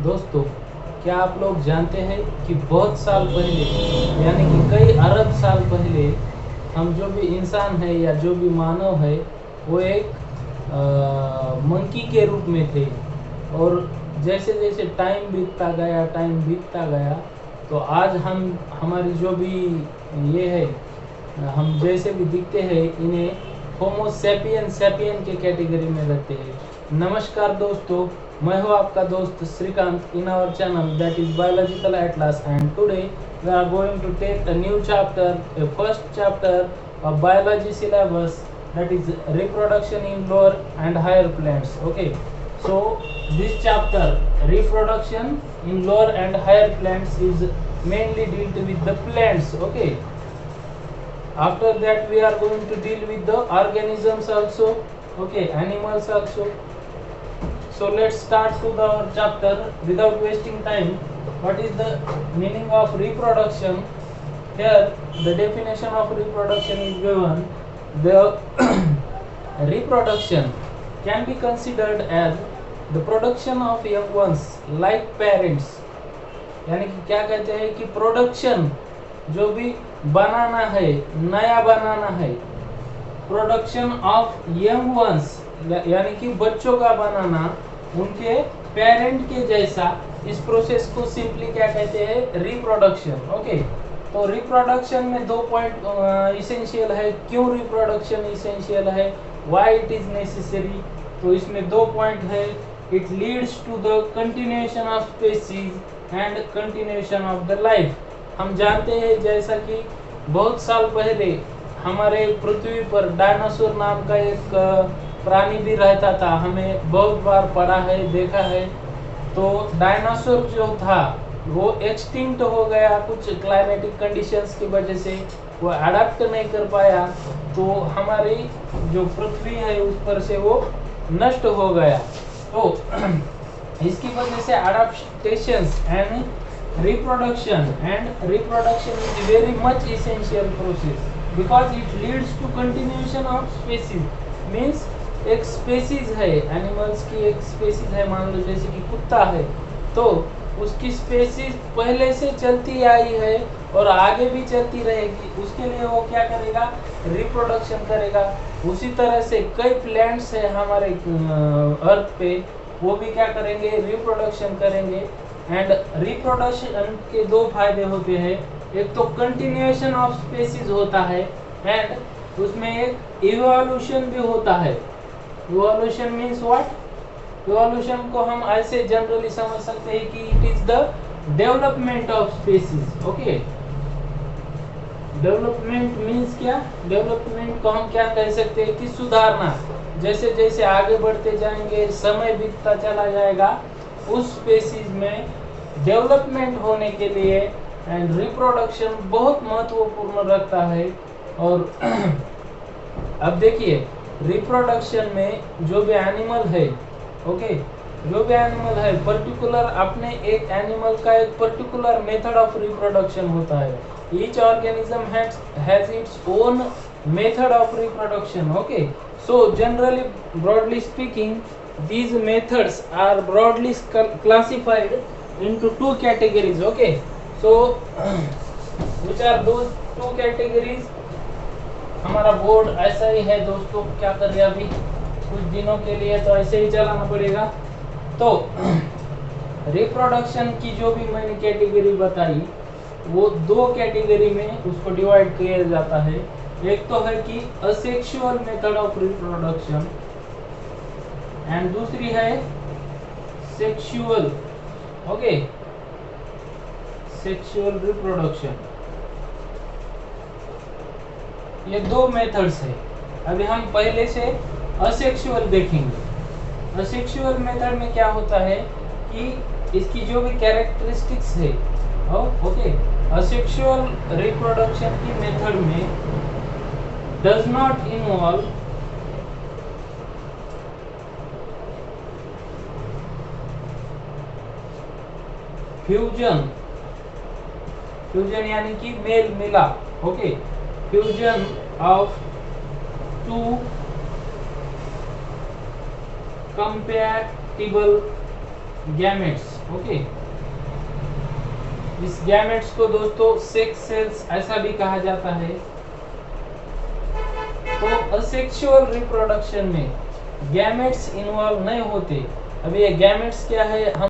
दोस्तों, क्या आप लोग जानते हैं कि बहुत साल पहले, यानी कि कई अरब साल पहले, हम जो भी इंसान है या जो भी मानव है वो एक मंकी के रूप में थे। और जैसे जैसे टाइम बीतता गया तो आज हम हमारी जो भी ये है, हम जैसे भी दिखते हैं इन्हें होमो सैपियन के कैटेगरी में रखते हैं। नमस्कार दोस्तों, मैं हूँ आपका दोस्त Shrikant in our channel that is biological atlas, and today we are going to take a new chapter, a first chapter of biology syllabus, that is reproduction in lower and higher plants. Okay, so this chapter, reproduction in lower and higher plants, is mainly dealt with the plants. Okay, after that we are going to deal with the organisms also, okay, animals also. So let's start to the our chapter without wasting time. What is the meaning of reproduction? Here the definition of reproduction is given. The reproduction can be considered as the production of young ones like parents. यानी कि क्या कहते हैं कि production जो भी बनाना है, नया बनाना है, प्रोडक्शन ऑफ यंग वंस यानी कि बच्चों का बनाना उनके पेरेंट के जैसा, इस प्रोसेस को सिंपली क्या कहते हैं, रिप्रोडक्शन। ओके, तो रिप्रोडक्शन में दो पॉइंट इसेंशियल है। क्यों रिप्रोडक्शन इसेंशियल है, व्हाई इट इज नेसेसरी, तो इसमें दो पॉइंट है। It leads to the continuation of species and continuation of the life. हम जानते हैं जैसा कि बहुत साल पहले हमारे पृथ्वी पर डायनासोर नाम का एक प्राणी भी रहता था। हमें बहुत बार पढ़ा है, देखा है। तो डायनासोर जो था वो एक्सटिंक्ट हो गया कुछ क्लाइमेटिक कंडीशंस की वजह से, वो अडेप्ट नहीं कर पाया, तो हमारी जो पृथ्वी है उस पर से वो नष्ट हो गया। तो इसकी वजह से adaptations and reproduction is very much essential process because it leads to continuation of species. means एक स्पेसीज है, एनिमल्स की एक स्पेसीज है, मान लो जैसे कि कुत्ता है, तो उसकी स्पेसीज पहले से चलती आई है और आगे भी चलती रहेगी। उसके लिए वो क्या करेगा, रिप्रोडक्शन करेगा। उसी तरह से कई प्लांट्स है हमारे अर्थ पे, वो भी क्या करेंगे, रिप्रोडक्शन करेंगे। एंड रिप्रोडक्शन के दो फायदे होते हैं। एक तो कंटिन्यूएशन ऑफ स्पेसीज होता है एंड उसमें एक इवोल्यूशन भी होता है। इवोल्यूशन मींस व्हाट, इवोल्यूशन को हम ऐसे जनरली समझ सकते हैं कि it is the development of species. Okay, development means क्या, डेवलपमेंट को हम क्या कह सकते हैं कि सुधारना। जैसे जैसे आगे बढ़ते जाएंगे, समय बीतता चला जाएगा, उस स्पेसीज में डेवलपमेंट होने के लिए एंड रिप्रोडक्शन बहुत महत्वपूर्ण रखता है। और अब देखिए, रिप्रोडक्शन में जो भी एनिमल है, ओके, जो भी एनिमल है पर्टिकुलर, अपने एक एनिमल का एक पर्टिकुलर मेथड ऑफ रिप्रोडक्शन होता है। Each organism has its own method of reproduction. Okay, so generally broadly speaking, these methods are broadly classified into two categories. Okay, so which are those two categories? हमारा board ऐसा ही है दोस्तों, क्या कर रहे अभी कुछ दिनों के लिए तो ऐसे ही चलाना पड़ेगा। तो रिप्रोडक्शन की जो भी मैंने कैटेगरी बताई, वो दो कैटेगरी में उसको डिवाइड किया जाता है। एक तो है कि asexual method of reproduction and दूसरी है सेक्सुअल। ओके, सेक्सुअल रिप्रोडक्शन, ये दो मेथड्स है। अभी हम पहले से असेक्सुअल देखेंगे। असेक्सुअल मेथड में क्या होता है कि इसकी जो भी कैरेक्टरिस्टिक्स है, ओके, असेक्सुअल रिप्रोडक्शन की मेथड में does not involve fusion, fusion यानी कि मेल मिलाप। Okay, fusion of two compatible gametes. Okay. इस गैमेट्स को दोस्तों सेक्स सेल्स ऐसा भी कहा जाता है। तो असेक्सुअल रिप्रोडक्शन में गैमेट्स इन्वॉल्व नहीं होते। अब ये गैमेट्स क्या है हम